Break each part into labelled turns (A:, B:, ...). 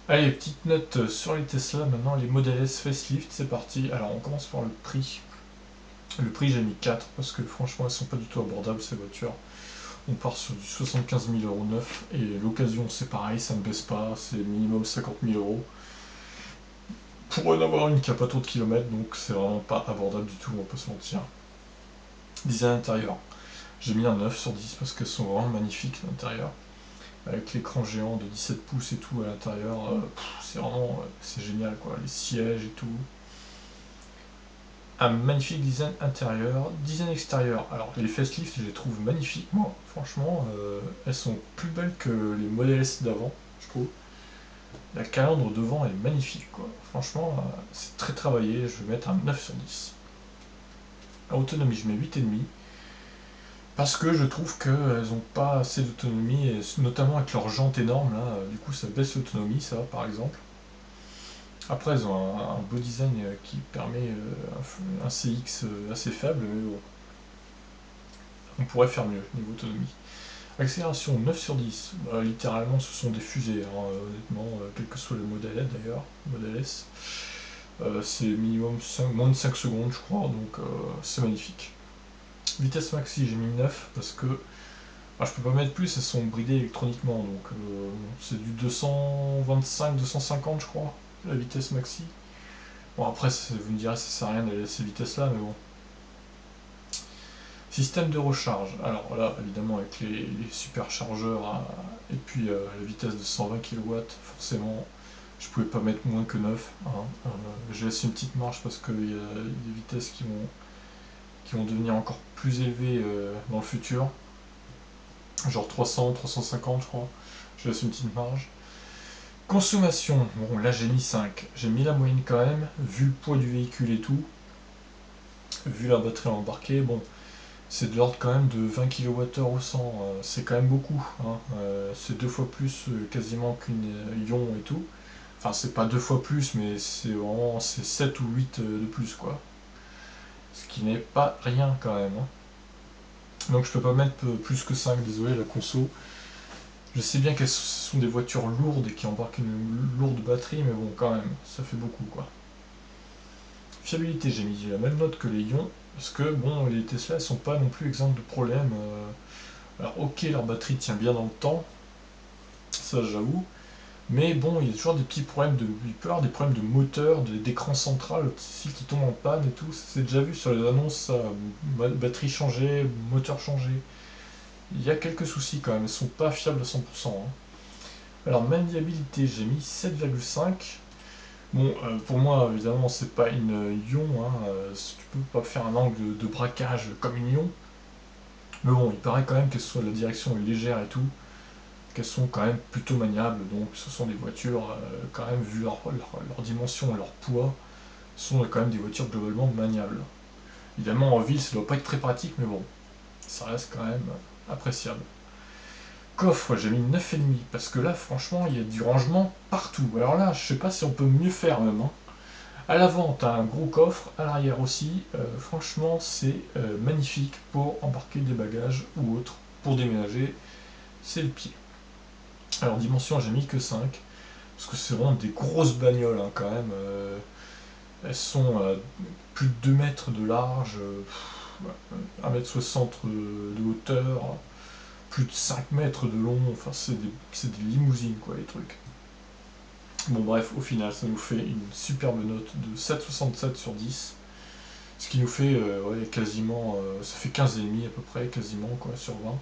A: Allez, petite note sur les Tesla, maintenant les Model S facelift, c'est parti. Alors on commence par le prix. Le prix j'ai mis 4 parce que franchement elles sont pas du tout abordables ces voitures. On part sur du 75 000 euros neuf et l'occasion c'est pareil, ça ne baisse pas, c'est minimum 50 000 euros. Pour en avoir une qui a pas trop de kilomètres, donc c'est vraiment pas abordable du tout, on va pas se mentir. Design intérieur, j'ai mis un 9 sur 10 parce qu'elles sont vraiment magnifiques à l'intérieur. Avec l'écran géant de 17 pouces et tout à l'intérieur, c'est vraiment c'est génial quoi, les sièges et tout. Un magnifique design intérieur, design extérieur. Alors les facelifts, je les trouve magnifiques, moi. Franchement, elles sont plus belles que les Model S d'avant, je trouve. La calandre devant est magnifique, quoi. Franchement, c'est très travaillé. Je vais mettre un 9 sur 10. À autonomie, je mets 8,5. Parce que je trouve qu'elles n'ont pas assez d'autonomie, et notamment avec leurs jantes énormes, là. Du coup, ça baisse l'autonomie, ça, par exemple. Après, elles ont un beau design qui permet un CX assez faible, mais bon, on pourrait faire mieux niveau autonomie. Accélération 9 sur 10, bah, littéralement ce sont des fusées, hein, honnêtement, quel que soit le modèle S d'ailleurs, modèle S. C'est minimum moins de 5 secondes je crois, donc c'est magnifique. Vitesse maxi j'ai mis 9 parce que je peux pas mettre plus, elles sont bridées électroniquement, donc c'est du 225-250 je crois, la vitesse maxi. Bon après vous me direz ça sert à rien d'aller à ces vitesses là, mais bon. Système de recharge, alors là évidemment avec les superchargeurs et puis la vitesse de 120 kW, forcément je pouvais pas mettre moins que 9, hein. Je laisse une petite marge parce qu'il y a des vitesses qui vont devenir encore plus élevées dans le futur, genre 300, 350 je crois, je laisse une petite marge. Consommation, bon là j'ai mis 5, j'ai mis la moyenne quand même, vu le poids du véhicule et tout, vu la batterie embarquée, bon c'est de l'ordre quand même de 20 kWh au 100, c'est quand même beaucoup, hein. C'est deux fois plus quasiment qu'une Ion et tout. Enfin, c'est pas deux fois plus, mais c'est vraiment c'est 7 ou 8 de plus, quoi. Ce qui n'est pas rien quand même, hein. Donc je peux pas mettre plus que 5, désolé, la conso. Je sais bien qu'elles sont des voitures lourdes et qui embarquent une lourde batterie, mais bon, quand même, ça fait beaucoup, quoi. Fiabilité, j'ai mis la même note que les ions, parce que bon, les Tesla sont pas non plus exemples de problèmes. Alors ok, leur batterie tient bien dans le temps, ça j'avoue, mais bon, il y a toujours des petits problèmes il peut y avoir des problèmes de moteur, d'écran central aussi qui tombe en panne et tout. C'est déjà vu sur les annonces, ça, batterie changée, moteur changé. Il y a quelques soucis quand même, elles sont pas fiables à 100%, hein. Alors maniabilité, j'ai mis 7,5. Bon, pour moi, évidemment, c'est pas une ion, hein, tu peux pas faire un angle de braquage comme une ion. Mais bon, il paraît quand même que soit la direction est légère et tout, qu'elles sont quand même plutôt maniables, donc ce sont des voitures, quand même, vu leur dimension et leur poids, sont quand même des voitures globalement maniables. Évidemment, en ville, ça doit pas être très pratique, mais bon, ça reste quand même appréciable. Coffre, j'ai mis 9,5, parce que là, franchement, il y a du rangement partout. Alors là, je sais pas si on peut mieux faire même, hein. À l'avant, tu as un gros coffre, à l'arrière aussi. Franchement, c'est magnifique pour embarquer des bagages ou autre, pour déménager, c'est le pied. Alors, dimension, j'ai mis que 5, parce que c'est vraiment des grosses bagnoles, hein, quand même. Elles sont à plus de 2 mètres de large, 1,60 m de hauteur, plus de 5 mètres de long, enfin, c'est des limousines, quoi, les trucs. Bon, bref, au final, ça nous fait une superbe note de 7,67 sur 10. Ce qui nous fait ouais, quasiment, ça fait 15,5 à peu près, quasiment quoi, sur 20.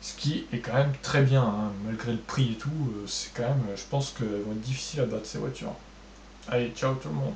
A: Ce qui est quand même très bien, hein, malgré le prix et tout, c'est quand même, je pense qu'elles vont être difficiles à battre ces voitures. Allez, ciao tout le monde.